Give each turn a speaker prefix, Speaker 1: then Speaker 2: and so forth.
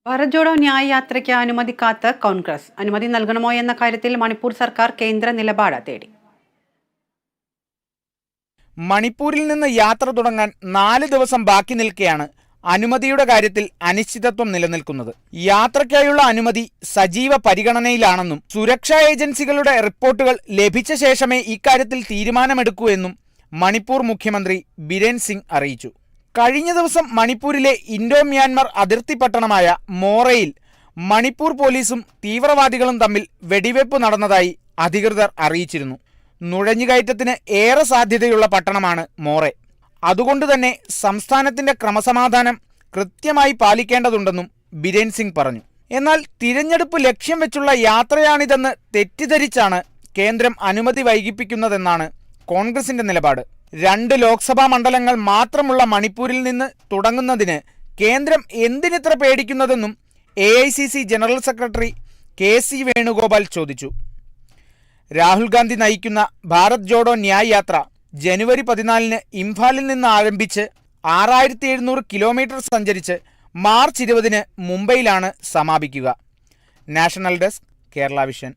Speaker 1: ഭാരത് ജോഡോ ന്യായ യാത്രയ്ക്ക് അനുമതി കാത്ത് കോൺഗ്രസ്. അനുമതി നൽകണമോ എന്ന കാര്യത്തിൽ മണിപ്പൂർ സർക്കാർ കേന്ദ്ര നിലപാട് തേടി.
Speaker 2: മണിപ്പൂരിൽ നിന്ന് യാത്ര തുടങ്ങാൻ 4 ദിവസം ബാക്കി നിൽക്കെയാണ് അനുമതിയുടെ കാര്യത്തിൽ അനിശ്ചിതത്വം നിലനിൽക്കുന്നത്. യാത്രയ്ക്കായുള്ള അനുമതി സജീവ പരിഗണനയിലാണെന്നും സുരക്ഷാ ഏജൻസികളുടെ റിപ്പോർട്ടുകൾ ലഭിച്ച ശേഷമേ ഇക്കാര്യത്തിൽ തീരുമാനമെടുക്കൂ എന്നും മണിപ്പൂർ മുഖ്യമന്ത്രി ബിരേൻ സിംഗ് അറിയിച്ചു. കഴിഞ്ഞ ദിവസം മണിപ്പൂരിലെ ഇൻഡോ മ്യാൻമർ അതിർത്തി പട്ടണമായ മോറയിൽ മണിപ്പൂർ പോലീസും തീവ്രവാദികളും തമ്മിൽ വെടിവെപ്പ് നടന്നതായി അധികൃതർ അറിയിച്ചിരുന്നു. നുഴഞ്ഞുകയറ്റത്തിന് ഏറെ സാധ്യതയുള്ള പട്ടണമാണ് മോറെ. അതുകൊണ്ടുതന്നെ സംസ്ഥാനത്തിന്റെ ക്രമസമാധാനം കൃത്യമായി പാലിക്കേണ്ടതുണ്ടെന്നും ബിരേൻ സിംഗ് പറഞ്ഞു. എന്നാൽ തിരഞ്ഞെടുപ്പ് ലക്ഷ്യം വെച്ചുള്ള യാത്രയാണിതെന്ന് തെറ്റിദ്ധരിച്ചാണ് കേന്ദ്രം അനുമതി വൈകിപ്പിക്കുന്നതെന്നാണ് കോൺഗ്രസിന്റെ നിലപാട്. 2 ലോക്സഭാ മണ്ഡലങ്ങൾ മാത്രമുള്ള മണിപ്പൂരിൽ നിന്ന് തുടങ്ങുന്നതിന് കേന്ദ്രം എന്തിനിത്ര പേടിക്കുന്നതെന്നും AICC general secretary KC Venugopal ചോദിച്ചു. രാഹുൽ ഗാന്ധി നയിക്കുന്ന ഭാരത് ജോഡോ ന്യായ് യാത്ര ജനുവരി 14 ഇംഫാലിൽ നിന്ന് ആരംഭിച്ച് 6700 കിലോമീറ്റർ സഞ്ചരിച്ച് മാർച്ച് 20 മുംബൈയിലാണ് സമാപിക്കുക. National desk, Kerala vision.